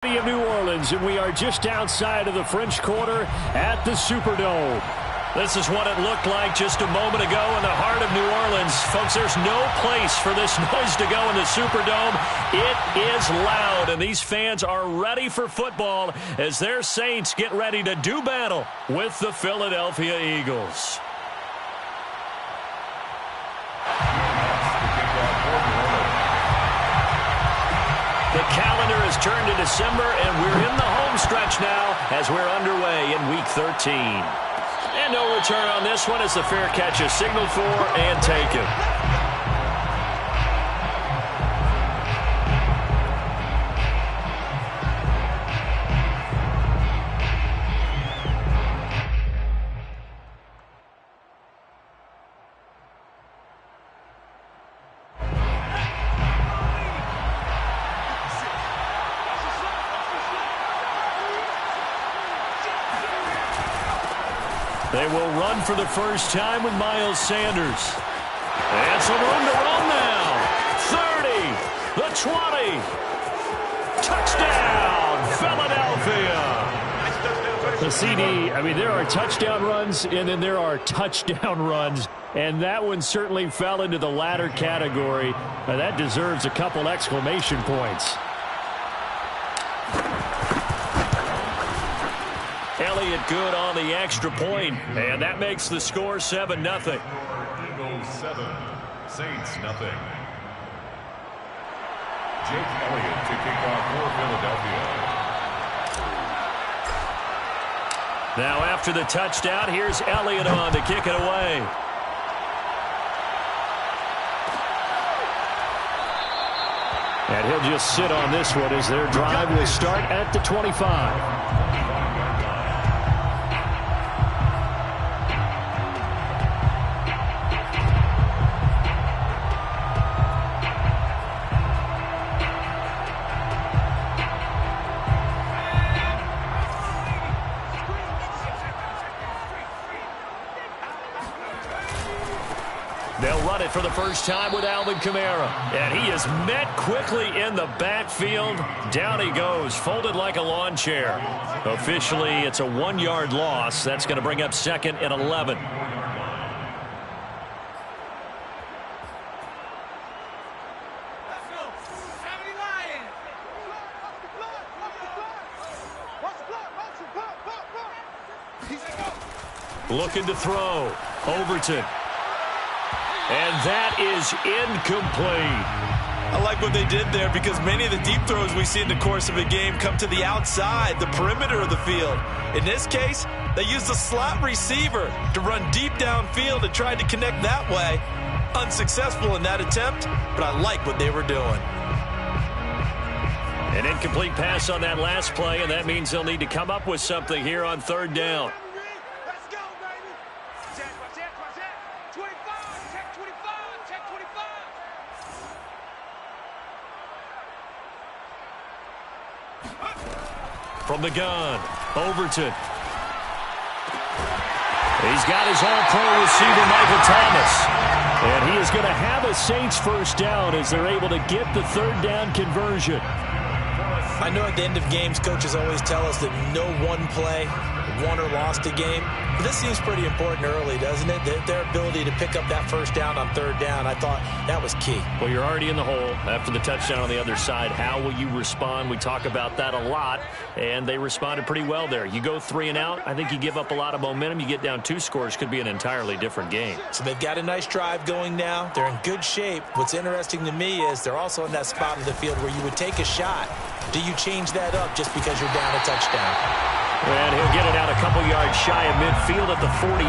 Of New Orleans, and we are just outside of the French Quarter at the Superdome. This is what it looked like just a moment ago in the heart of New Orleans. Folks, there's no place for this noise to go in the Superdome. It is loud, and these fans are ready for football as their Saints get ready to do battle with the Philadelphia Eagles. The calendar has turned to December, and we're in the home stretch now as we're underway in Week 13. And no return on this one as the fair catch is signaled for and taken. They will run for the first time with Miles Sanders. And some room to run now. 30, the 20. Touchdown, Philadelphia. The CD, I mean, there are touchdown runs, and then there are touchdown runs. And that one certainly fell into the latter category. That deserves a couple exclamation points. Elliott good on the extra point, and that makes the score 7-0. Eagles 7, Saints 0. Jake Elliott to kick off for Philadelphia. Now after the touchdown, here's Elliott on to kick it away. And he'll just sit on this one as their drive will start at the 25. They'll run it for the first time with Alvin Kamara. And he is met quickly in the backfield. Down he goes, folded like a lawn chair. Officially, it's a 1-yard loss. That's going to bring up 2nd and 11. Looking to throw. Overton. And that is incomplete. I like what they did there because many of the deep throws we see in the course of a game come to the outside, the perimeter of the field. In this case, they used a slot receiver to run deep downfield and tried to connect that way. Unsuccessful in that attempt, but I like what they were doing. An incomplete pass on that last play, and that means they'll need to come up with something here on 3rd down. From the gun, Overton. He's got his all-pro receiver, Michael Thomas. And he is going to have a Saints first down as they're able to get the 3rd down conversion. I know at the end of games, coaches always tell us that no one play won or lost a game. But this seems pretty important early, doesn't it? Their ability to pick up that first down on 3rd down, I thought that was key. Well, you're already in the hole after the touchdown on the other side. How will you respond? We talk about that a lot, and they responded pretty well there. You go 3 and out, I think you give up a lot of momentum. You get down 2 scores, could be an entirely different game. So they've got a nice drive going now. They're in good shape. What's interesting to me is they're also in that spot of the field where you would take a shot. Do you change that up just because you're down a touchdown? And he'll get it out a couple yards shy of midfield at the 48.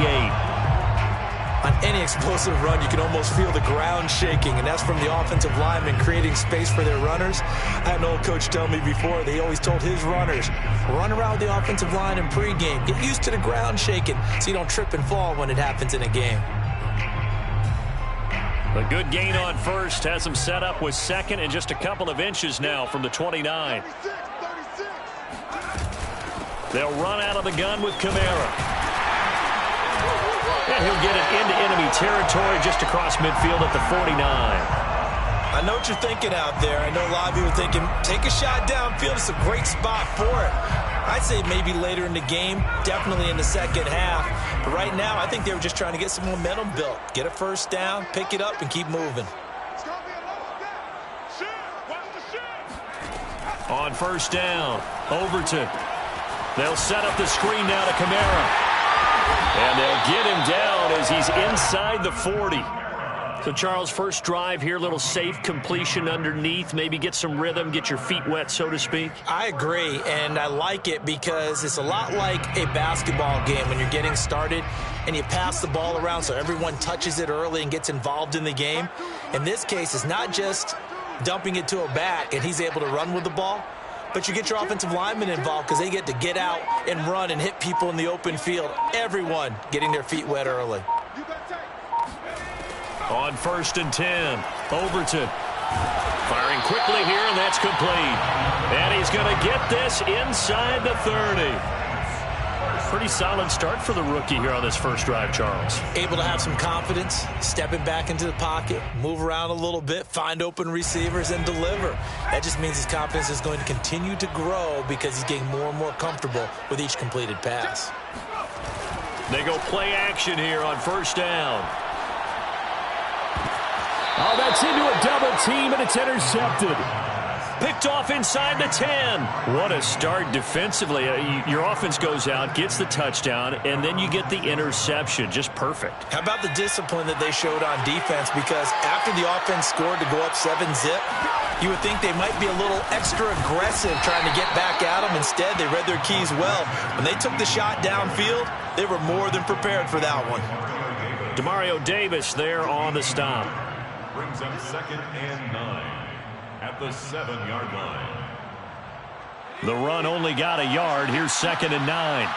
On any explosive run, you can almost feel the ground shaking, and that's from the offensive linemen creating space for their runners. I had an old coach tell me before, they always told his runners, run around the offensive line in pregame. Get used to the ground shaking so you don't trip and fall when it happens in a game. A good gain on first has them set up with 2nd and just a couple of inches now from the 29. They'll run out of the gun with Kamara. And he'll get it into enemy territory just across midfield at the 49. I I know what you're thinking out there. I know a lot of you are thinking, take a shot downfield. It's a great spot for it. I'd say maybe later in the game, definitely in the second half. But right now, I think they were just trying to get some momentum built. Get a first down, pick it up, and keep moving. On first down, Overton. They'll set up the screen now to Kamara. And they'll get him down as he's inside the 40. So, Charles, first drive here, little safe completion underneath, maybe get some rhythm, get your feet wet, so to speak. I agree, and I like it because it's a lot like a basketball game when you're getting started and you pass the ball around so everyone touches it early and gets involved in the game. In this case, it's not just dumping it to a back and he's able to run with the ball, but you get your offensive linemen involved because they get to get out and run and hit people in the open field. Everyone getting their feet wet early. On first and 10, Overton firing quickly here, and that's complete. And he's going to get this inside the 30. Pretty solid start for the rookie here on this first drive, Charles. Able to have some confidence, stepping back into the pocket, move around a little bit, find open receivers, and deliver. That just means his confidence is going to continue to grow because he's getting more and more comfortable with each completed pass. They go play action here on first down. Oh, that's into a double team, and it's intercepted. Picked off inside the 10. What a start defensively. Your offense goes out, gets the touchdown, and then you get the interception. Just perfect. How about the discipline that they showed on defense? Because after the offense scored to go up 7-zip, you would think they might be a little extra aggressive trying to get back at them. Instead, they read their keys well. When they took the shot downfield, they were more than prepared for that one. Demario Davis there on the stop. Brings up 2nd and 9 at the 7-yard line. The run only got a yard. Here's 2nd and 9.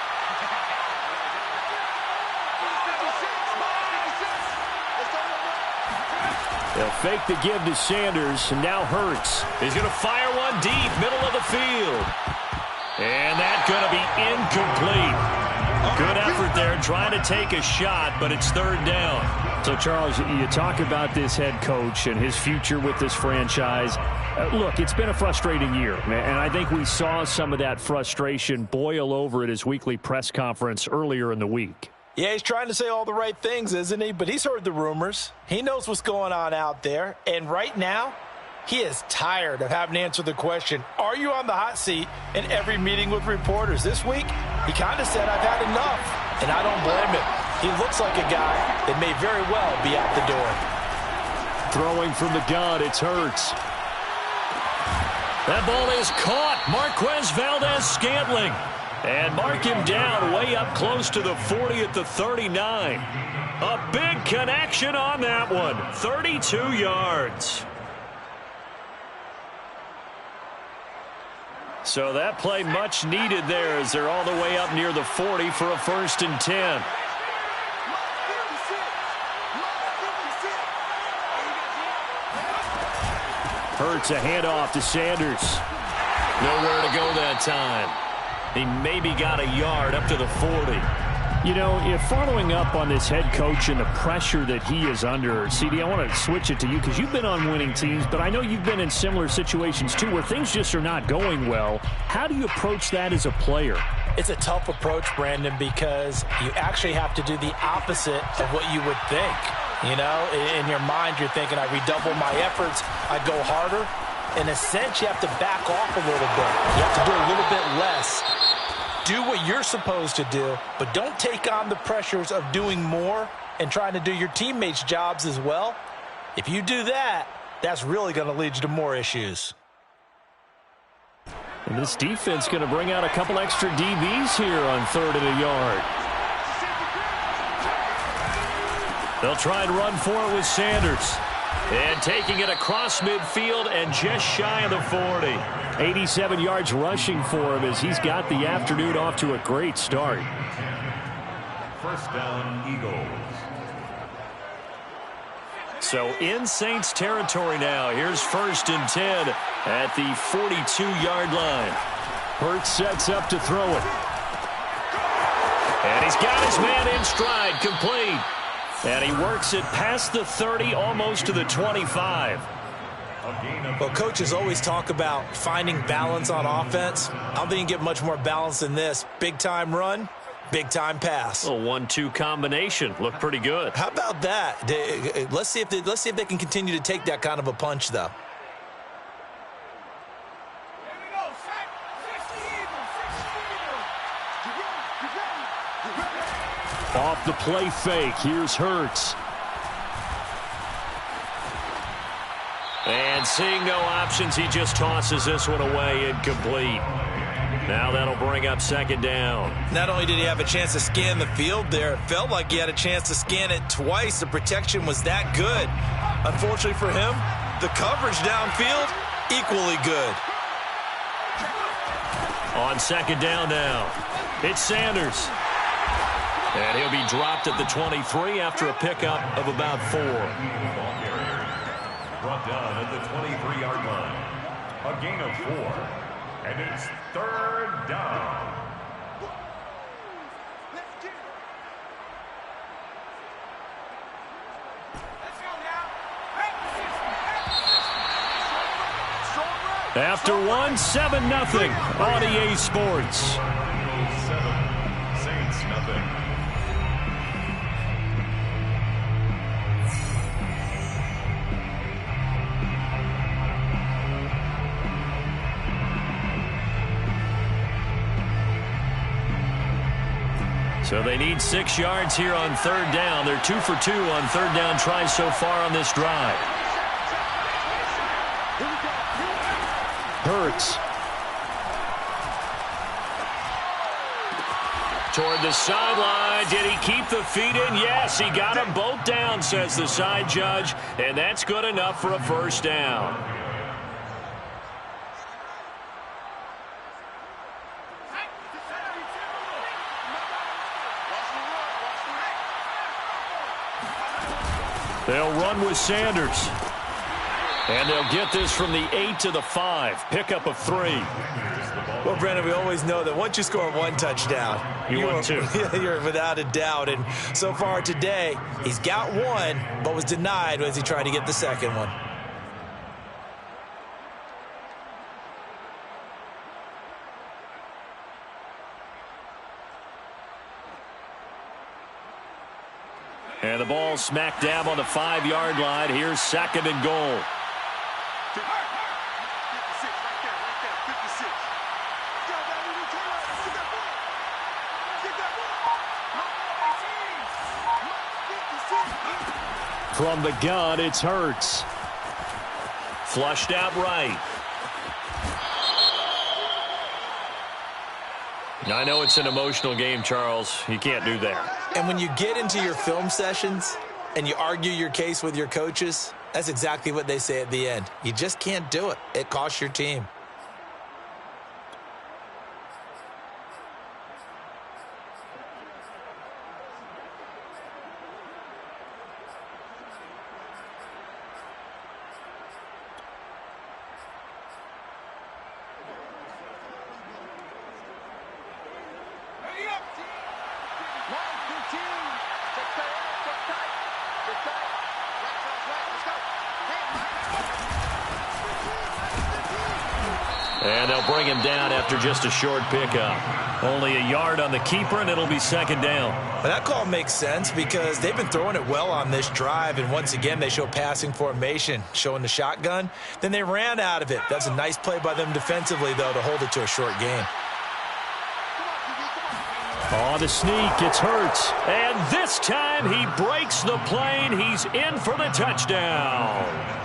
They'll fake the give to Sanders, and now Hurts. He's going to fire one deep, middle of the field. And that's going to be incomplete. Good effort there, trying to take a shot, but it's third down. So, Charles, you talk about this head coach and his future with this franchise. Look, it's been a frustrating year, and I think we saw some of that frustration boil over at his weekly press conference earlier in the week. Yeah, he's trying to say all the right things, isn't he? But he's heard the rumors. He knows what's going on out there. And right now, he is tired of having to answer the question, are you on the hot seat in every meeting with reporters? This week, he kind of said, I've had enough. And I don't blame him. He looks like a guy that may very well be out the door. Throwing from the gun, it's Hurts. That ball is caught. Marquez Valdes-Scantling. And mark him down way up close to the 40 at the 39. A big connection on that one. 32 yards. So that play much needed there as they're all the way up near the 40 for a 1st and 10. Hurts a handoff to Sanders. Nowhere to go that time. He maybe got a yard up to the 40. You know, if following up on this head coach and the pressure that he is under, CD, I want to switch it to you because you've been on winning teams, but I know you've been in similar situations too where things just are not going well. How do you approach that as a player? It's a tough approach, Brandon, because you actually have to do the opposite of what you would think. You know, in your mind, you're thinking, I redouble my efforts, I go harder. In a sense, you have to back off a little bit. You have to do a little bit less. Do what you're supposed to do, but don't take on the pressures of doing more and trying to do your teammates' jobs as well. If you do that, that's really going to lead you to more issues. And this defense going to bring out a couple extra DBs here on 3rd and a yard. They'll try and run for it with Sanders. And taking it across midfield and just shy of the 40. 87 yards rushing for him as he's got the afternoon off to a great start. 1st down, Eagles. So in Saints territory now. Here's 1st and 10 at the 42-yard line. Hurts sets up to throw it. And he's got his man in stride, complete. And he works it past the 30, almost to the 25. Well, coaches always talk about finding balance on offense. I don't think you can get much more balance than this. Big-time run, big-time pass. A 1-2 combination. Looked pretty good. How about that? Let's see if they can continue to take that kind of a punch, though. Off the play fake. Here's Hurts. And seeing no options, he just tosses this one away, incomplete. Now that'll bring up second down. Not only did he have a chance to scan the field there, it felt like he had a chance to scan it twice. The protection was that good. Unfortunately for him, the coverage downfield, equally good. On second down now, it's Sanders. And he'll be dropped at the 23 after a pickup of about 4. Brought down at the 23-yard line. A gain of 4. And it's third down. After one, 7-0 on EA Sports. 7, Saints nothing. So they need 6 yards here on third down. They're 2 for 2 on third down tries so far on this drive. Hurts. Toward the sideline. Did he keep the feet in? Yes, he got them both down, says the side judge. And that's good enough for a first down. They'll run with Sanders. And they'll get this from the 8 to the 5. Pickup of 3. Well, Brandon, we always know that once you score one touchdown, You want two. You're without a doubt. And so far today, he's got one, but was denied as he tried to get the second one. And the ball smack dab on the 5-yard line. Here's second and goal. From the gun, it's Hurts. Flushed out right. I know it's an emotional game, Charles. You can't do that. And when you get into your film sessions and you argue your case with your coaches, that's exactly what they say at the end. You just can't do it. It costs your team. And they'll bring him down after just a short pickup. Only a yard on the keeper, and it'll be second down. But that call makes sense because they've been throwing it well on this drive, and once again they show passing formation, showing the shotgun. Then they ran out of it. That's a nice play by them defensively, though, to hold it to a short game. On the sneak, it's Hurts. And this time he breaks the plane. He's in for the touchdown.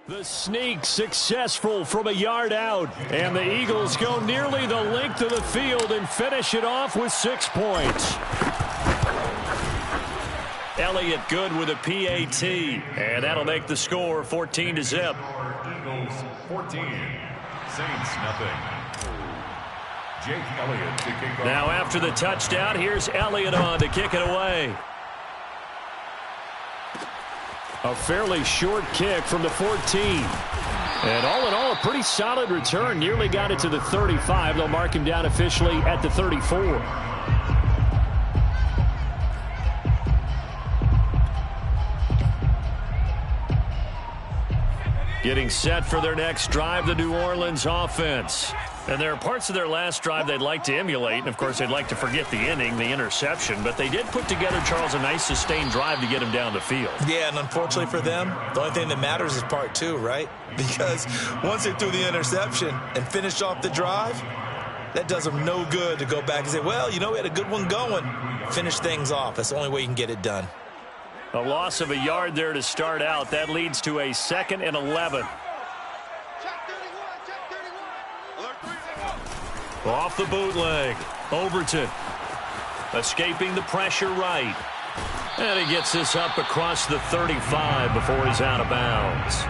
The sneak successful from a yard out. And the Eagles go nearly the length of the field and finish it off with 6 points. Elliott good with a PAT. And that'll make the score 14-0. Eagles 14. Saints nothing. Jake Elliott to kick off. Now after the touchdown, here's Elliott on to kick it away. A fairly short kick from the 14. And all in all, a pretty solid return. Nearly got it to the 35. They'll mark him down officially at the 34. Getting set for their next drive, the New Orleans offense. And there are parts of their last drive they'd like to emulate. And, of course, they'd like to forget the inning, the interception. But they did put together, Charles, a nice sustained drive to get him down the field. Yeah, and unfortunately for them, the only thing that matters is part 2, right? Because once they threw the interception and finished off the drive, that does them no good to go back and say, well, you know, we had a good one going. Finish things off. That's the only way you can get it done. A loss of a yard there to start out. That leads to a 2nd and 11. Off the bootleg. Overton escaping the pressure right. And he gets this up across the 35 before he's out of bounds.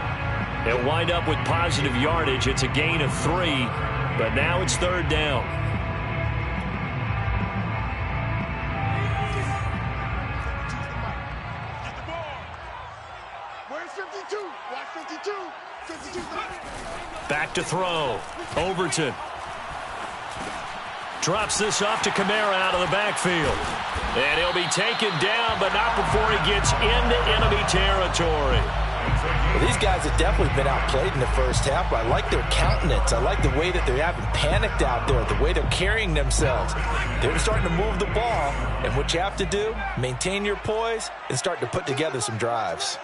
They'll wind up with positive yardage. It's a gain of 3, but now it's 3rd down. Where's 52? Watch 52. 52. Back to throw. Overton drops this off to Kamara out of the backfield. And he'll be taken down, but not before he gets into enemy territory. Well, these guys have definitely been outplayed in the first half, but I like their countenance. I like the way that they haven't panicked out there, the way they're carrying themselves. They're starting to move the ball, and what you have to do, maintain your poise and start to put together some drives.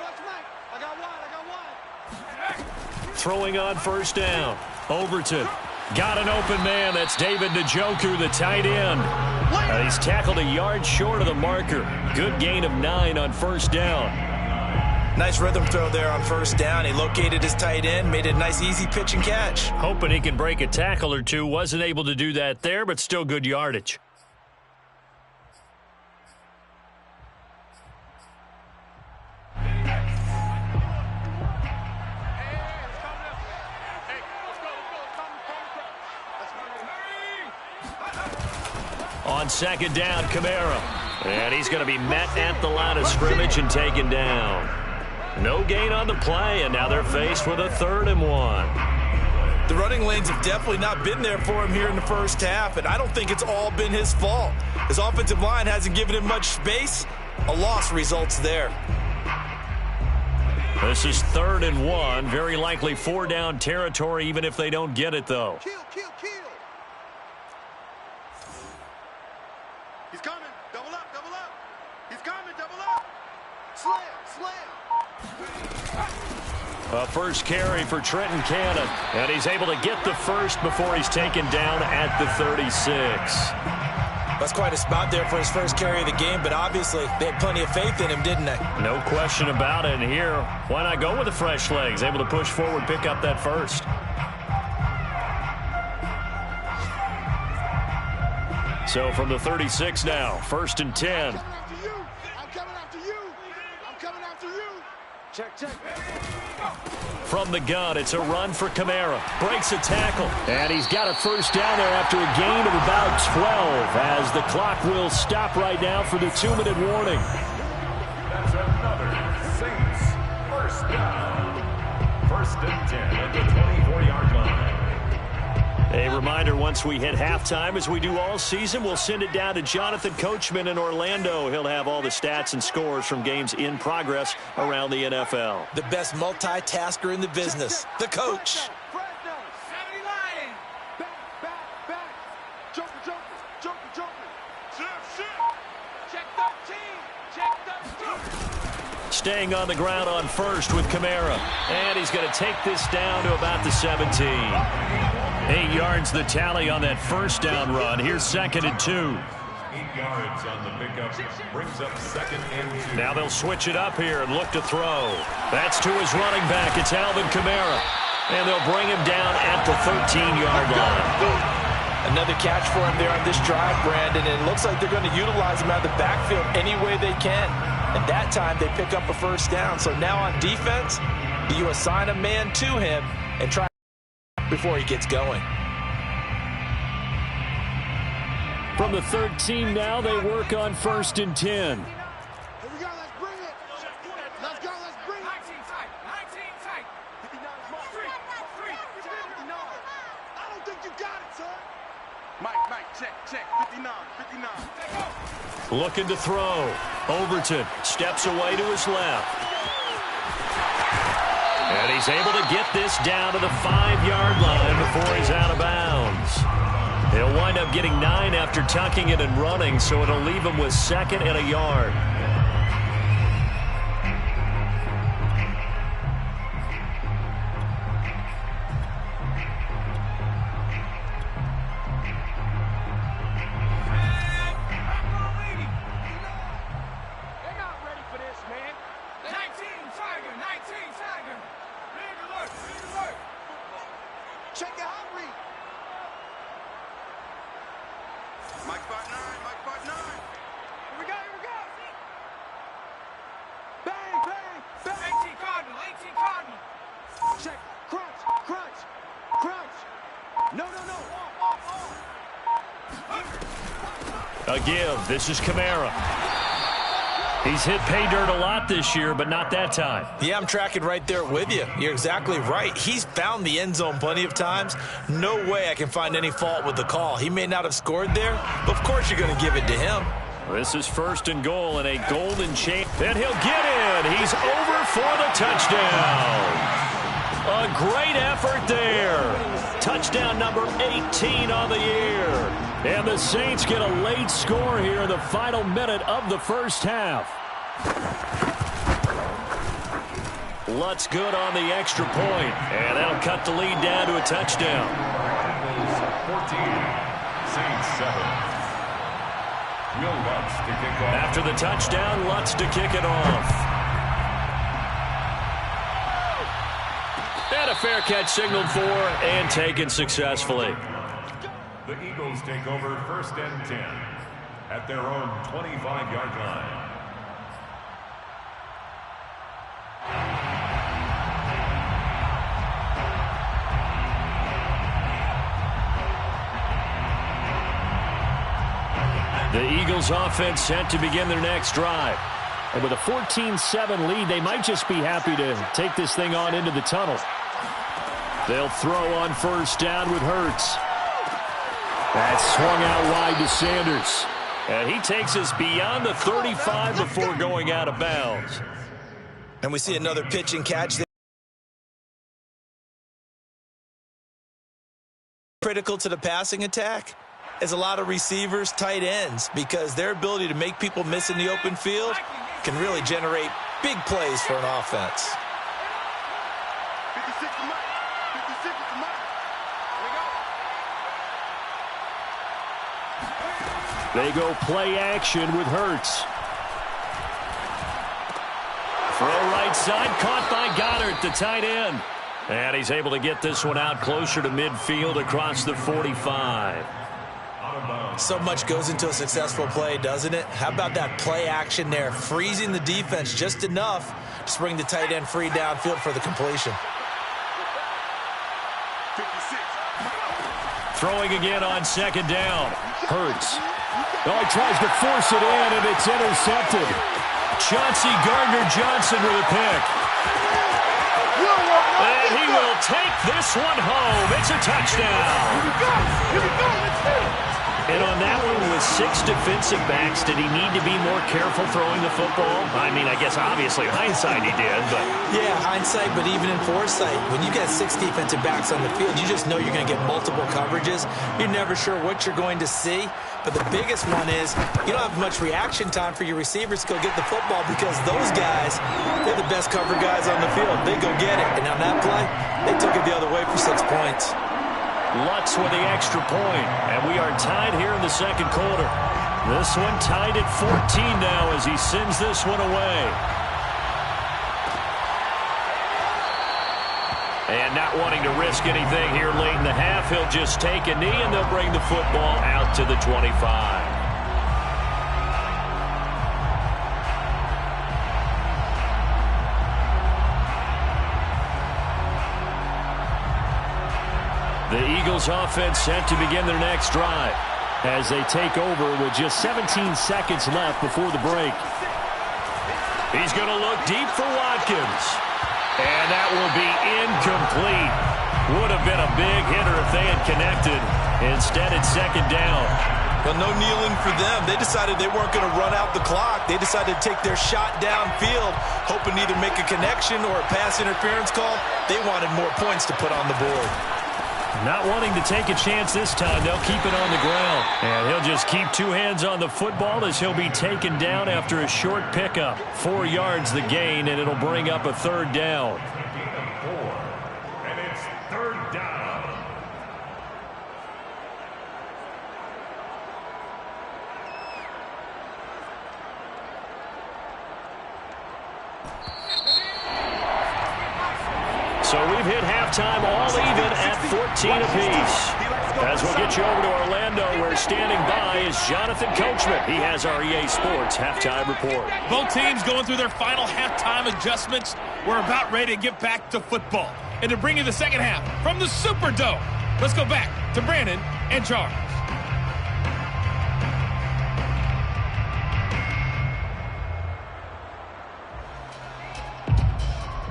Throwing on 1st down. Overton got an open man. That's David Njoku, the tight end. And he's tackled a yard short of the marker. Good gain of 9 on 1st down. Nice rhythm throw there on 1st down. He located his tight end, made it a nice, easy pitch and catch. Hoping he can break a tackle or two. Wasn't able to do that there, but still good yardage. On 2nd down, Kamara. And he's going to be met at the line of scrimmage and taken down. No gain on the play, and now they're faced with a 3rd and 1. The running lanes have definitely not been there for him here in the first half, and I don't think it's all been his fault. His offensive line hasn't given him much space. A loss results there. This is 3rd and 1. Very likely 4-down territory, even if they don't get it, though. Kill. He's coming. Double up. He's coming. Double up. Slam. A first carry for Trenton Cannon. And he's able to get the first before he's taken down at the 36. That's quite a spot there for his first carry of the game, but obviously they had plenty of faith in him, didn't they? No question about it. And here, why not go with the fresh legs? Able to push forward, pick up that first. So from the 36 now, 1st and 10. I'm coming after you. Check. From the gun, it's a run for Kamara. Breaks a tackle. And he's got a 1st down there after a gain of about 12 as the clock will stop right now for the 2-minute warning. That's another Saints 1st down. 1st and 10 at the 24-yard line. A reminder, once we hit halftime, as we do all season, we'll send it down to Jonathan Coachman in Orlando. He'll have all the stats and scores from games in progress around the NFL. The best multitasker in the business, the coach. Staying on the ground on 1st with Kamara. And he's going to take this down to about the 17. 8 yards the tally on that 1st down run. Here's 2nd and 2. 8 yards on the pickup. Brings up 2nd and 2. Now they'll switch it up here and look to throw. That's to his running back. It's Alvin Kamara. And they'll bring him down at the 13-yard line. Another catch for him there on this drive, Brandon. And it looks like they're going to utilize him out of the backfield any way they can. And that time they pick up a first down. So now on defense, do you assign a man to him and try before he gets going? From the 13 now, they work on 1st and 10. Here we go, let's bring it. Let's go, let's bring it. 19 tight, 19 tight. 59 is more. 59. I don't think you got it, son. Mike, check. 59. Looking to throw. Overton steps away to his left. And he's able to get this down to the 5-yard line before he's out of bounds. He'll wind up getting 9 after tucking it and running, so it'll leave him with 2nd and a yard. They're not ready for this, man. 19 Tiger. Big alert. Check it out, Reed. Mike spot 9. Here we go. Bang. 18 Cardinal. Check. Crunch. No. A give. This is Kamara. He's hit pay dirt a lot this year, but not that time. Yeah, I'm tracking right there with you. You're exactly right. He's found the end zone plenty of times. No way I can find any fault with the call. He may not have scored there, but of course you're going to give it to him. This is 1st and goal and a golden chain. And he'll get in. He's over for the touchdown. A great effort there. Touchdown number 18 on the year. And the Saints get a late score here in the final minute of the first half. Lutz good on the extra point. And that'll cut the lead down to a touchdown. 14, Saints 7. Will Lutz to kick off. After the touchdown, Lutz to kick it off. And a fair catch signaled for and taken successfully. The Eagles take over 1st and 10 at their own 25-yard line. The Eagles offense set to begin their next drive. And with a 14-7 lead, they might just be happy to take this thing on into the tunnel. They'll throw on 1st down with Hurts. That's swung out wide to Sanders. And he takes us beyond the 35 before going out of bounds. And we see another pitch and catch there. Critical to the passing attack is a lot of receivers, tight ends, because their ability to make people miss in the open field can really generate big plays for an offense. 56 to Mike. 56 to Mike. Here we go. They go play action with Hurts. Throw right side, caught by Goddard, the tight end. And he's able to get this one out closer to midfield across the 45. So much goes into a successful play, doesn't it? How about that play action there, freezing the defense just enough to bring the tight end free downfield for the completion. 56. Throwing again on 2nd down. Hurts. Oh, he tries to force it in, and it's intercepted. Chauncey Gardner-Johnson with a pick. And he will take this one home. It's a touchdown. Here we go. Let's hit it. And on that one, with 6 defensive backs, did he need to be more careful throwing the football? I mean, I guess obviously hindsight he did, but... Yeah, hindsight, but even in foresight, when you got 6 defensive backs on the field, you just know you're going to get multiple coverages. You're never sure what you're going to see. But the biggest one is you don't have much reaction time for your receivers to go get the football because those guys, they're the best cover guys on the field. They go get it. And on that play, they took it the other way for 6 points. Lutz with the extra point, and we are tied here in the second quarter. This one tied at 14 now as he sends this one away. And not wanting to risk anything here late in the half, he'll just take a knee and they'll bring the football out to the 25. The Eagles offense set to begin their next drive as they take over with just 17 seconds left before the break. He's going to look deep for Watkins. And that will be incomplete. Would have been a big hitter if they had connected. Instead, it's second down. Well, no kneeling for them. They decided they weren't going to run out the clock. They decided to take their shot downfield, hoping to either make a connection or a pass interference call. They wanted more points to put on the board. Not wanting to take a chance this time, they'll keep it on the ground. And he'll just keep two hands on the football as he'll be taken down after a short pickup. 4 yards the gain, and it'll bring up a third down. And it's third down. So we've hit halftime all even at 14 apiece. As we'll get you over to Orlando, where standing by is Jonathan Coachman. He has our EA Sports halftime report. Both teams going through their final halftime adjustments. We're about ready to get back to football. And to bring you the second half from the Superdome, let's go back to Brandon and Charles.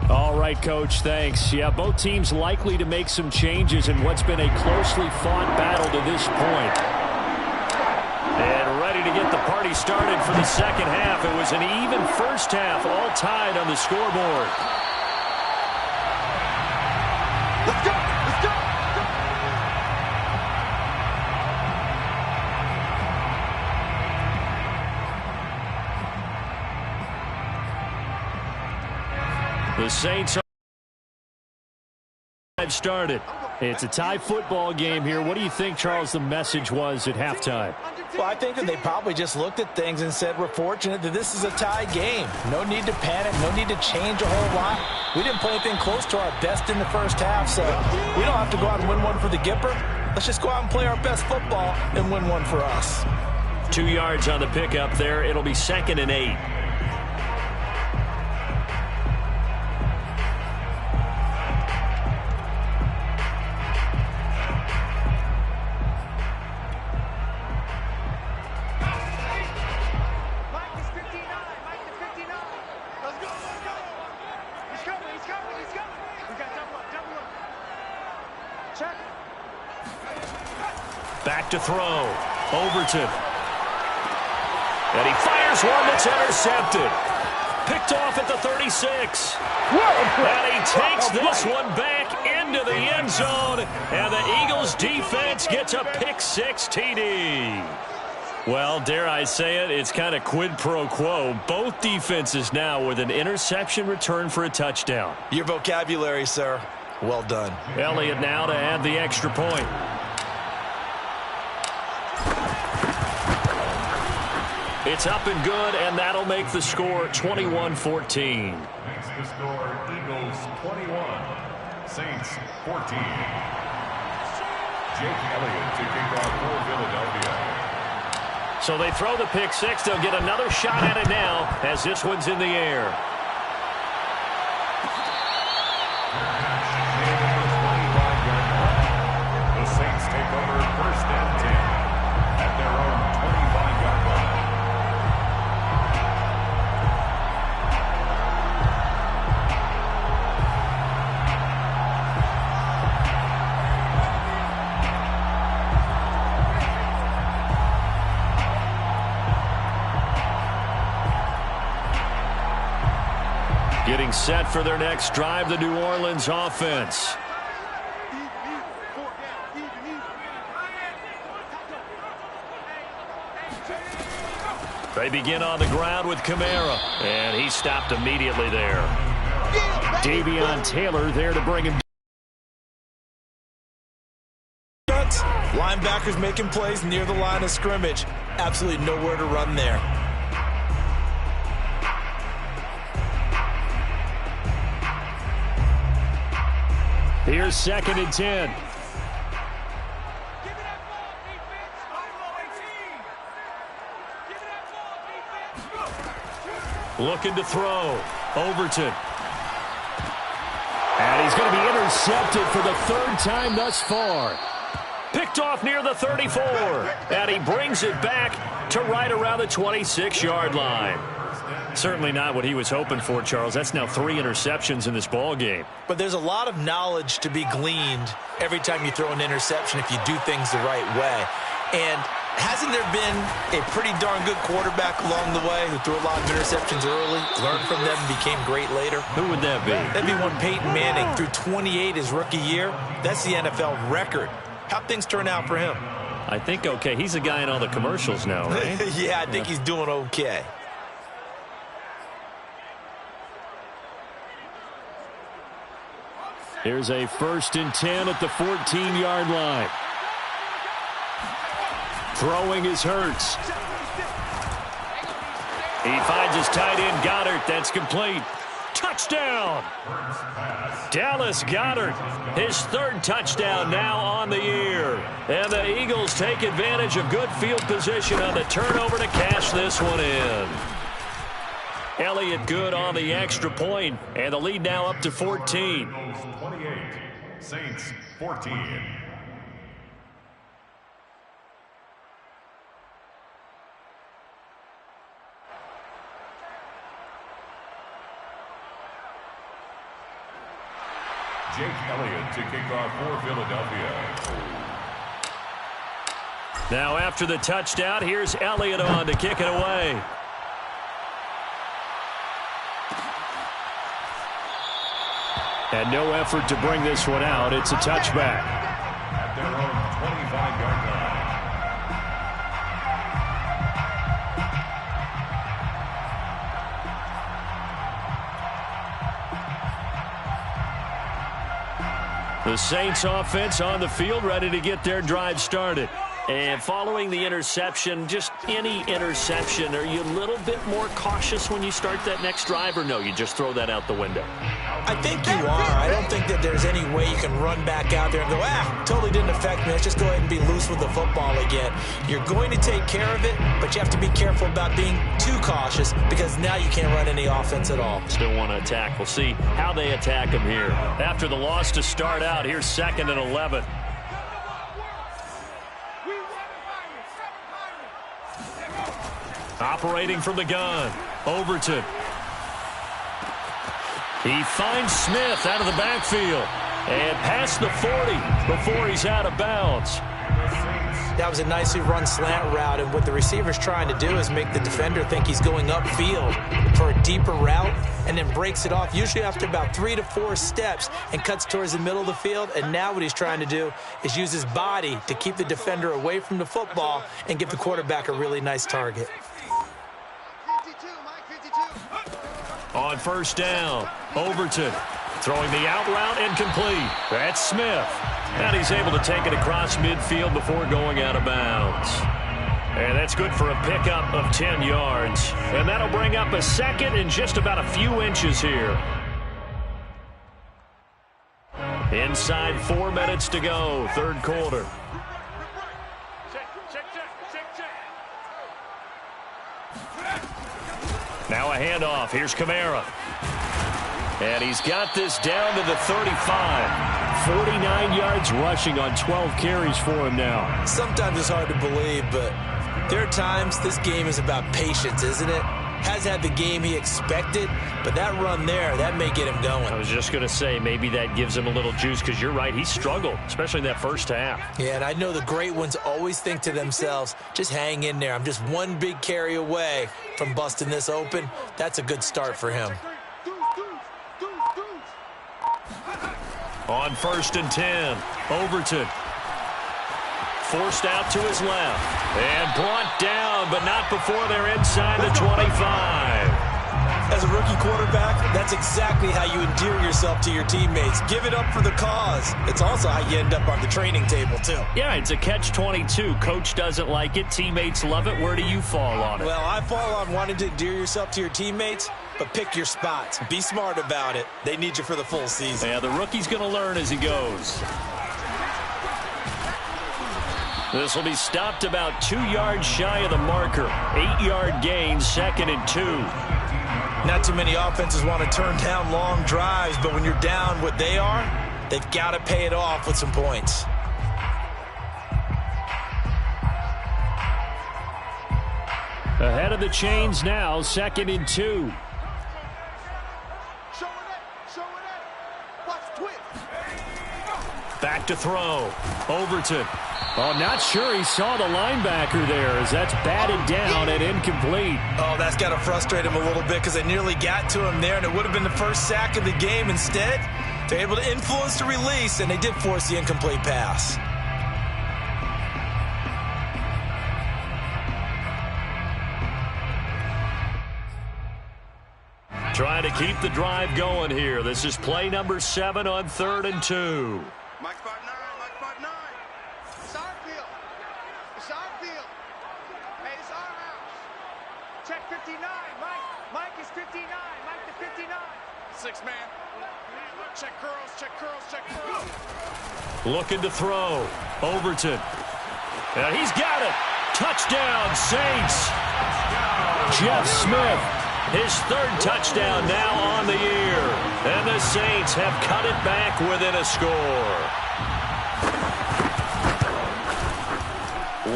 All right, Coach, thanks. Yeah, both teams likely to make some changes in what's been a closely fought battle to this point. And ready to get the party started for the second half. It was an even first half, all tied on the scoreboard. Let's go! Let's go! The Saints have started. It's a tie football game here. What do you think, Charles, the message was at halftime? Well, I think that they probably just looked at things and said, we're fortunate that this is a tie game. No need to panic. No need to change a whole lot. We didn't play anything close to our best in the first half, so we don't have to go out and win one for the Gipper. Let's just go out and play our best football and win one for us. 2 yards on the pickup there. It'll be 2nd and 8. Back to throw. Overton. And he fires one that's intercepted. Picked off at the 36. And he takes this one back into the end zone. And the Eagles defense gets a pick-6 TD. Well, dare I say it, it's kind of quid pro quo. Both defenses now with an interception return for a touchdown. Your vocabulary, sir. Well done. Elliott now to add the extra point. It's up and good, and that'll make the score 21-14. Makes the score Eagles 21, Saints 14. Jake Elliott to kick off for Philadelphia. So they throw the pick-6. They'll get another shot at it now as this one's in the air. The Saints take over 1st and 10 at their own 25-yard line. Getting set for their next drive, the New Orleans offense. They begin on the ground with Kamara, and he stopped immediately there. Davion Taylor there to bring him. Linebackers making plays near the line of scrimmage. Absolutely nowhere to run there. Here's 2nd and 10. Looking to throw. Overton. And he's going to be intercepted for the 3rd time thus far. Picked off near the 34. And he brings it back to right around the 26-yard line. Certainly not what he was hoping for, Charles. That's now 3 interceptions in this ball game. But there's a lot of knowledge to be gleaned every time you throw an interception if you do things the right way. And hasn't there been a pretty darn good quarterback along the way who threw a lot of interceptions early, learned from them, and became great later? Who would that be? That'd be one Peyton Manning. Threw 28 his rookie year. That's the NFL record. How'd things turn out for him? I think okay. He's a guy in all the commercials now, right? Yeah, I think he's doing okay. Here's a 1st and 10 at the 14-yard line. Throwing is Hurts. He finds his tight end, Goddard. That's complete. Touchdown! Dallas Goedert, his 3rd touchdown now on the year. And the Eagles take advantage of good field position on the turnover to cash this one in. Elliott good on the extra point, and the lead now up to 14. 28, Saints 14. Jake Elliott to kick off for Philadelphia. Now after the touchdown, here's Elliott on to kick it away. And no effort to bring this one out. It's a touchback. At their own 25-yard line. The Saints offense on the field, ready to get their drive started. And following the interception, just any interception, are you a little bit more cautious when you start that next drive, or no, you just throw that out the window? I think you are. I don't think that there's any way you can run back out there and go, totally didn't affect me. Let's just go ahead and be loose with the football again. You're going to take care of it, but you have to be careful about being too cautious because now you can't run any offense at all. Still want to attack. We'll see how they attack him here. After the loss to start out, here's 2nd and 11. Operating from the gun, Overton. He finds Smith out of the backfield and past the 40 before he's out of bounds. That was a nicely run slant route, and what the receiver's trying to do is make the defender think he's going upfield for a deeper route and then breaks it off, usually after about 3 to 4 steps, and cuts towards the middle of the field. And now what he's trying to do is use his body to keep the defender away from the football and give the quarterback a really nice target. On 1st down, Overton throwing the out route incomplete. That's Smith. And he's able to take it across midfield before going out of bounds. And that's good for a pickup of 10 yards. And that'll bring up a 2nd and just about a few inches here. Inside 4 minutes to go, 3rd quarter. Now a handoff. Here's Kamara. And he's got this down to the 35. 49 yards rushing on 12 carries for him now. Sometimes it's hard to believe, but there are times this game is about patience, isn't it? Has had the game he expected, but that run there, that may get him going. I was just going to say, maybe that gives him a little juice, because you're right, he struggled, especially in that first half. Yeah, and I know the great ones always think to themselves, just hang in there. I'm just one big carry away from busting this open. That's a good start for him. On 1st and 10, Overton. Forced out to his left. And brought down, but not before they're inside the 25. As a rookie rookie quarterback, that's exactly how you endear yourself to your teammates. Give it up for the cause. It's also how you end up on the training table, too. Yeah, it's a catch-22. Coach doesn't like it. Teammates love it. Where do you fall on it? Well, I fall on wanting to endear yourself to your teammates, but pick your spots. Be smart about it. They need you for the full season. Yeah, the rookie's going to learn as he goes. This will be stopped about 2 yards shy of the marker. 8-yard gain, 2nd and 2. Not too many offenses want to turn down long drives, but when you're down what they are, they've got to pay it off with some points. Ahead of the chains now, 2nd and 2. Back to throw. Overton. Oh, not sure he saw the linebacker there as that's batted down and incomplete. Oh, that's got to frustrate him a little bit because they nearly got to him there, and it would have been the first sack of the game. Instead, they're able to influence the release, and they did force the incomplete pass. Trying to keep the drive going here. This is play number 7 on 3rd and 2. Mike 5'9", Mike 5'9". It's our field. It's our field. Hey, it's our house. Check 59, Mike. Mike is 59. Mike the 59. 6 man. Check curls, check curls, check curls. Looking to throw. Overton. And he's got it. Touchdown, Saints. Jeff Smith. His 3rd touchdown now on the year. And the Saints have cut it back within a score.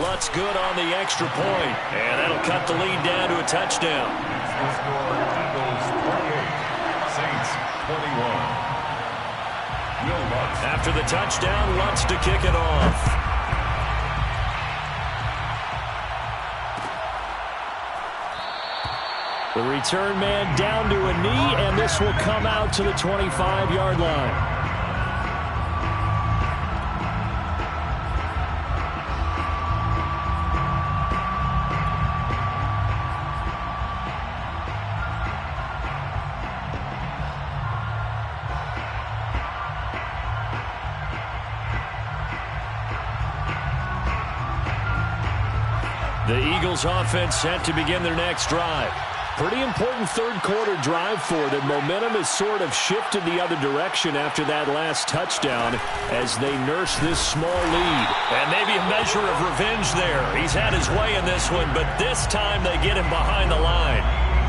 Lutz good on the extra point. And that'll cut the lead down to a touchdown. Eagles 28, Saints 21. Will Lutz. After the touchdown, Lutz to kick it off. The return man down to a knee, and this will come out to the 25-yard line. The Eagles offense set to begin their next drive. Pretty important third-quarter drive for them. Momentum has sort of shifted the other direction after that last touchdown as they nurse this small lead. And maybe a measure of revenge there. He's had his way in this one, but this time they get him behind the line.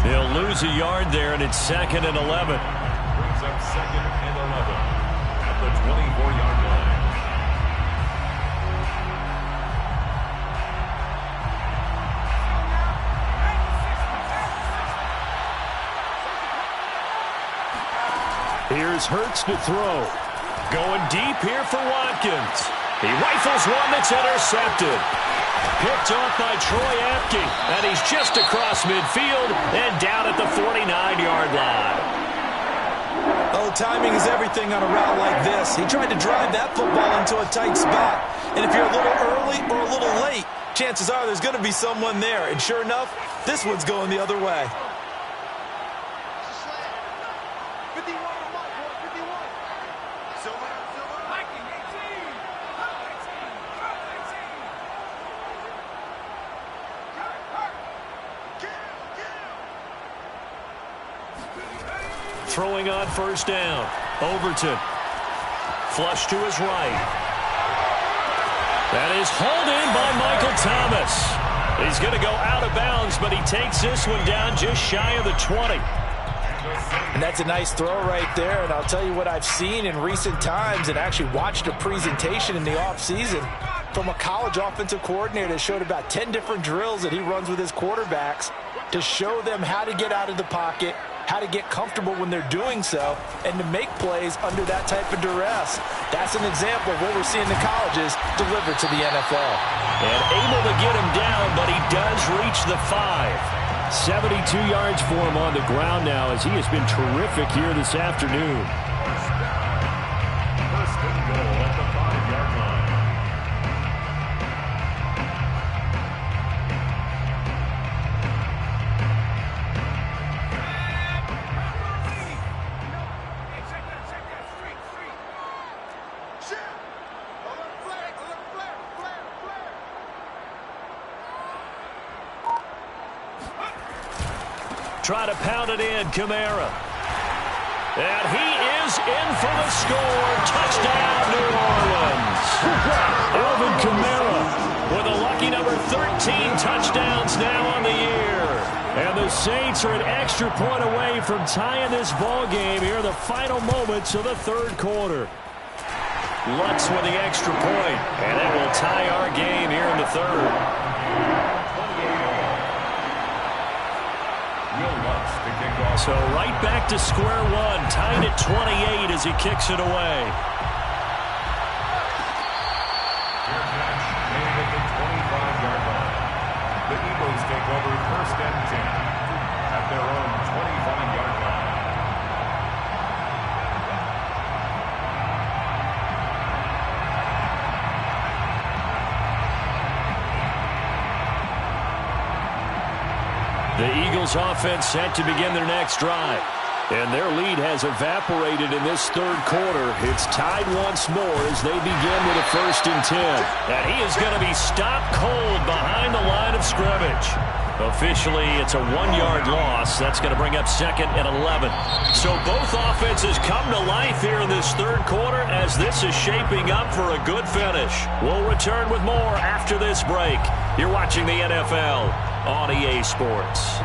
They'll lose a yard there, and it's 2nd and 11. Brings up 2nd and 11 at the 24-yard line. Here's Hurts to throw. Going deep here for Watkins. He rifles one that's intercepted. Picked off by Troy Apke, and he's just across midfield and down at the 49-yard line. Oh, timing is everything on a route like this. He tried to drive that football into a tight spot. And if you're a little early or a little late, chances are there's going to be someone there. And sure enough, this one's going the other way. Throwing on 1st down. Overton. Flush to his right. That is hauled in by Michael Thomas. He's going to go out of bounds, but he takes this one down just shy of the 20. And that's a nice throw right there. And I'll tell you what I've seen in recent times and actually watched a presentation in the offseason from a college offensive coordinator that showed about 10 different drills that he runs with his quarterbacks to show them how to get out of the pocket, how to get comfortable when they're doing so, and to make plays under that type of duress. That's an example of what we're seeing the colleges deliver to the NFL. And able to get him down, but he does reach the 5. 72 yards for him on the ground now as he has been terrific here this afternoon. First and goal at the 5-yard line. try to pound it in. Kamara. And he is in for the score. Touchdown, New Orleans. Alvin Kamara with a lucky number 13 touchdowns now on the year. And the Saints are an extra point away from tying this ball game here in the final moments of the third quarter. Lutz with the extra point, and it will tie our game here in the third. So right back to square one, tied at 28 as he kicks it away. Made at the 25-yard line. The Eagles take over 1st and 10 at their own 25-yard line. The Eagles offense set to begin their next drive. And their lead has evaporated in this third quarter. It's tied once more as they begin with a 1st and 10. And he is going to be stopped cold behind the line of scrimmage. Officially, it's a 1-yard loss. That's going to bring up 2nd and 11. So both offenses come to life here in this third quarter as this is shaping up for a good finish. We'll return with more after this break. You're watching the NFL on EA Sports.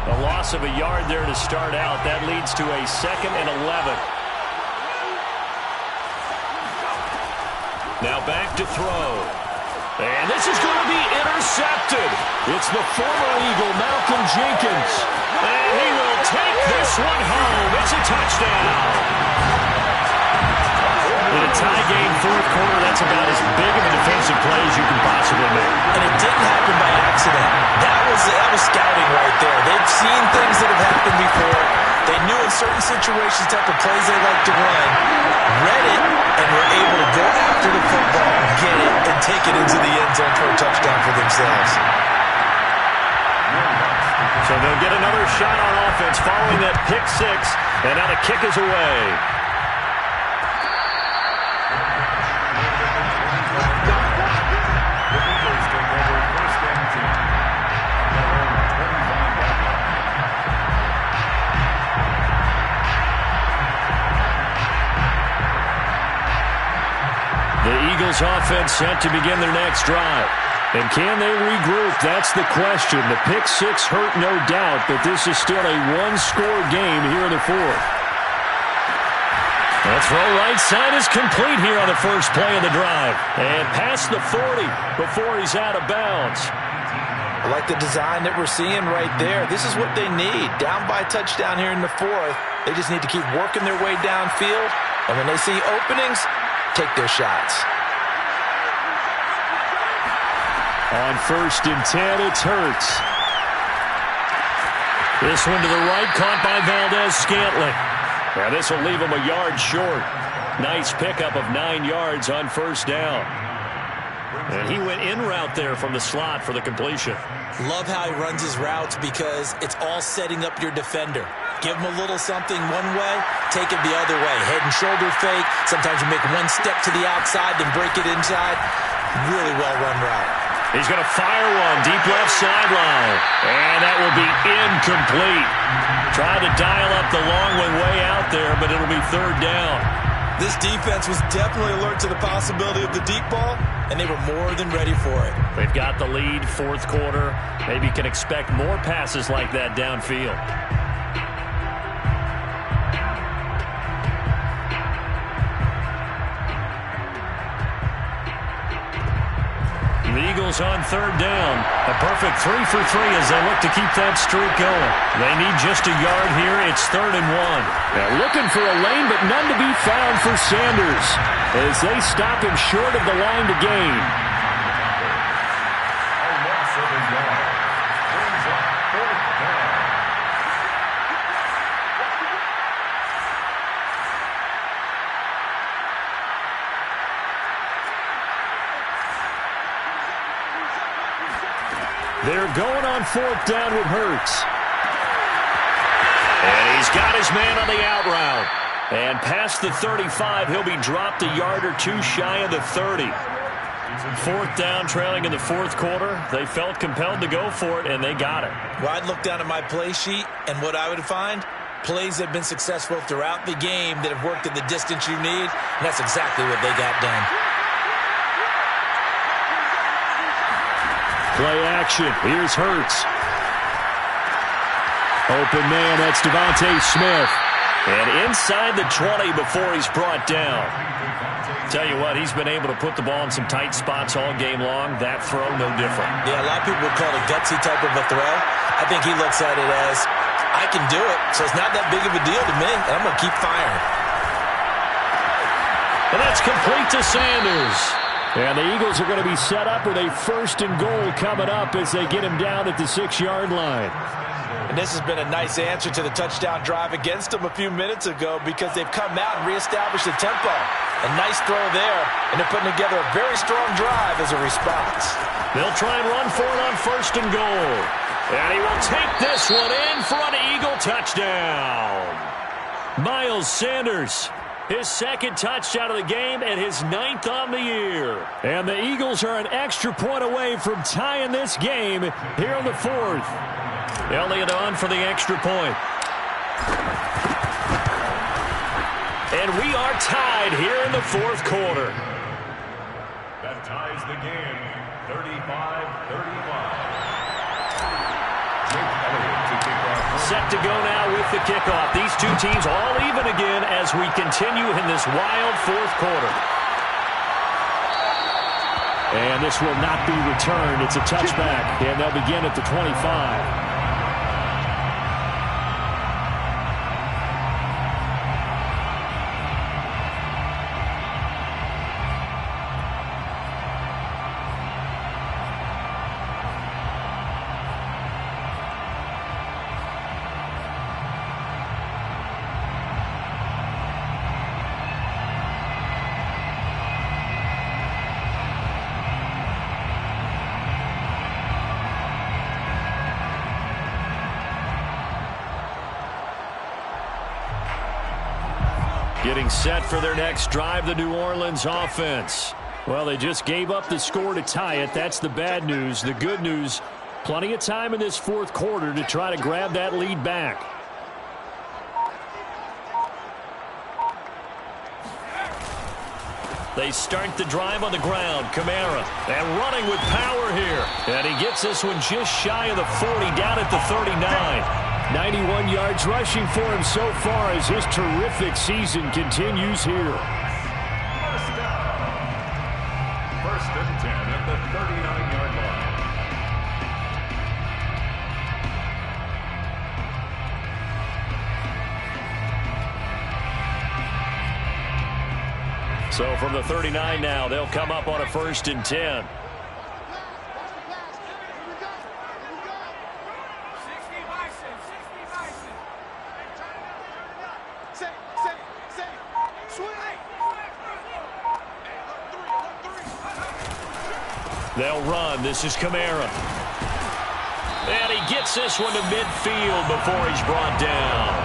A loss of a yard there to start out. That leads to a 2nd and 11. Now back to throw. And this is going to be intercepted. It's the former Eagle, Malcolm Jenkins. And he will take this one home. It's a touchdown. In a tie game, fourth quarter, that's about as big of a defensive play as you can possibly make. And it didn't happen by accident. That was scouting right there. They've seen things that have happened before. They knew in certain situations type of plays they like to run, read it, and were able to go after the football, get it, and take it into the end zone for a touchdown for themselves. So they'll get another shot on offense following that pick six, and now the kick is away. The Eagles offense set to begin their next drive. And can they regroup? That's the question. The pick six hurt, no doubt, but this is still a one-score game here in the fourth. The throw right side is complete here on the first play of the drive. And past the 40 before he's out of bounds. I like the design that we're seeing right there. This is what they need. Down by a touchdown here in the fourth. They just need to keep working their way downfield. And when they see openings, take their shots. On 1st and 10, it's Hurts. This one to the right, caught by Valdez-Scantling. Now this will leave him a yard short. Nice pickup of 9 yards on 1st down. And he went in route there from the slot for the completion. Love how he runs his routes because it's all setting up your defender. Give him a little something one way, take it the other way. Head and shoulder fake. Sometimes you make one step to the outside, then break it inside. Really well-run route. He's going to fire one deep left sideline. And that will be incomplete. Tried to dial up the long one way out there, but it'll be 3rd down. This defense was definitely alert to the possibility of the deep ball, and they were more than ready for it. They've got the lead, fourth quarter. Maybe can expect more passes like that downfield. The Eagles on 3rd down. A perfect 3 for 3 as they look to keep that streak going. They need just a yard here. It's 3rd and 1. Now looking for a lane, but none to be found for Sanders as they stop him short of the line to gain. A loss of a yard. Brings up 4th down. They're going on 4th down with Hurts. And he's got his man on the out route. And past the 35, he'll be dropped a yard or two shy of the 30. Fourth down, trailing in the fourth quarter. They felt compelled to go for it, and they got it. Well, I'd look down at my play sheet, and what I would find, plays that have been successful throughout the game that have worked at the distance you need, and that's exactly what they got done. Play action. Here's Hurts. Open man, that's Devontae Smith. And inside the 20 before he's brought down. Tell you what, he's been able to put the ball in some tight spots all game long. That throw, no different. Yeah, a lot of people would call it a gutsy type of a throw. I think he looks at it as, I can do it, so it's not that big of a deal to me, and I'm going to keep firing. And that's complete to Sanders. And the Eagles are going to be set up with a 1st and goal coming up as they get him down at the 6-yard line. And this has been a nice answer to the touchdown drive against them a few minutes ago because they've come out and reestablished the tempo. A nice throw there, and they're putting together a very strong drive as a response. They'll try and run for it on 1st and goal. And he will take this one in for an Eagle touchdown. Miles Sanders, his 2nd touchdown of the game and his 9th on the year. And the Eagles are an extra point away from tying this game here on the 4th. Elliott on for the extra point. And we are tied here in the 4th quarter. That ties the game, 35-35. Set to go now with the kickoff. These two teams all even again as we continue in this wild 4th quarter. And this will not be returned. It's a touchback, and they'll begin at the 25. Getting set for their next drive, the New Orleans offense. Well, they just gave up the score to tie it. That's the bad news. The good news, plenty of time in this 4th quarter to try to grab that lead back. They start the drive on the ground. Kamara, and running with power here. And he gets this one just shy of the 40, down at the 39. 91 yards rushing for him so far as his terrific season continues here. 1st down. 1st and 10 at the 39-yard line. So from the 39 now, they'll come up on a 1st and 10. They'll run. This is Kamara. And he gets this one to midfield before he's brought down.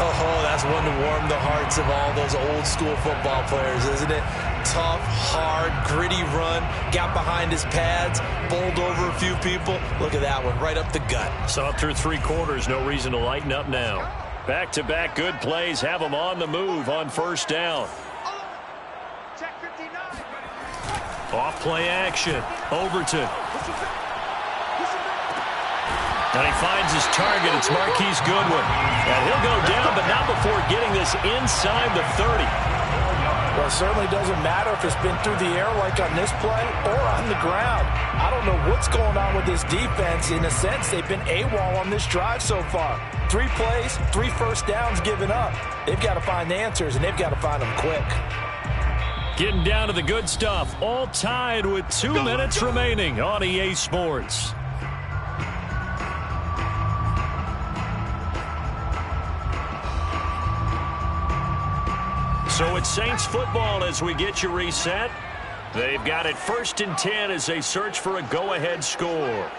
Oh, that's one to warm the hearts of all those old school football players, isn't it? Tough, hard, gritty run. Got behind his pads, bowled over a few people. Look at that one, right up the gut. Saw through 3 quarters. No reason to lighten up now. Back-to-back good plays have them on the move on 1st down. Off play action. Overton. And he finds his target. It's Marquise Goodwin. And he'll go down, but not before getting this inside the 30. Well, it certainly doesn't matter if it's been through the air like on this play or on the ground. I don't know what's going on with this defense. In a sense, they've been AWOL on this drive so far. 3 plays, 3 first downs given up. They've got to find the answers, and they've got to find them quick. Getting down to the good stuff. All tied with 2 minutes remaining on EA Sports. So it's Saints football as we get you reset. They've got it 1st and 10 as they search for a go-ahead score.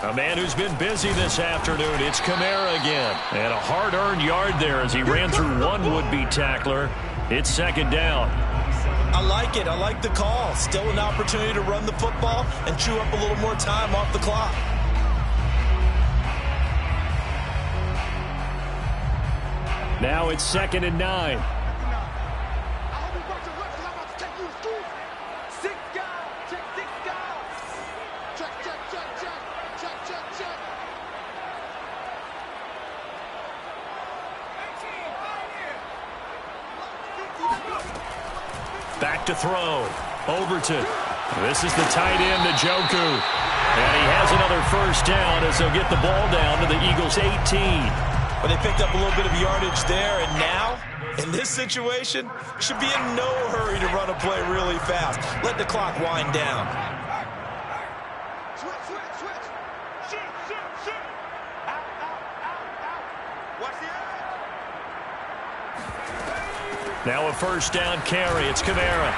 A man who's been busy this afternoon. It's Kamara again. And a hard-earned yard there as he ran through one would-be tackler. It's second down. I like it. I like the call. Still an opportunity to run the football and chew up a little more time off the clock. Now it's 2nd and 9. Back to throw. Overton. This is the tight end, Njoku. And he has another first down as they'll get the ball down to the Eagles' 18. But they picked up a little bit of yardage there, and now, in this situation, should be in no hurry to run a play really fast. Let the clock wind down. Switch. Shoot. Out. Watch the edge. Now a first down carry. It's Kamara.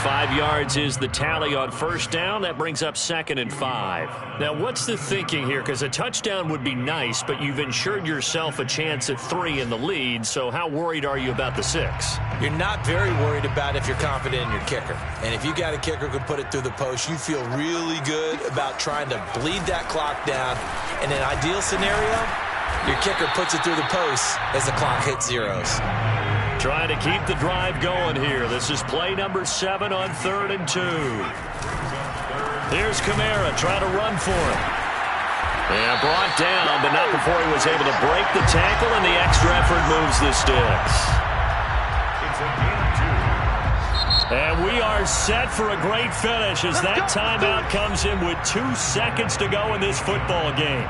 5 yards is the tally on first down. That brings up 2nd and 5. Now, what's the thinking here? Because a touchdown would be nice, but you've ensured yourself a chance at 3 in the lead. So how worried are you about the 6? You're not very worried about if you're confident in your kicker. And if you got a kicker who can put it through the post, you feel really good about trying to bleed that clock down. In an ideal scenario, your kicker puts it through the post as the clock hits zeros. Trying to keep the drive going here. This is play number 7 on 3rd and 2. Here's Kamara trying to run for it. Yeah, brought down, but not before he was able to break the tackle, and the extra effort moves the sticks. It's a game 2. And we are set for a great finish as that timeout comes in with 2 seconds to go in this football game.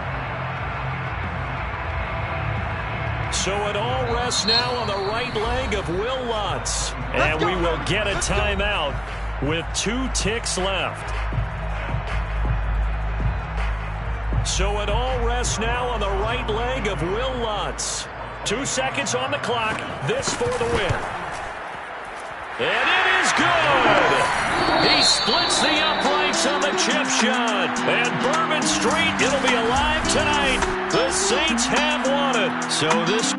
So it all rests now on the right leg of Will Lutz. And we will get a timeout with 2 ticks left. So it all rests now on the right leg of Will Lutz. 2 seconds on the clock. This for the win. And it is good! He splits the uprights on the chip shot. And Bourbon Street, it'll be alive tonight. The Saints have won it. So this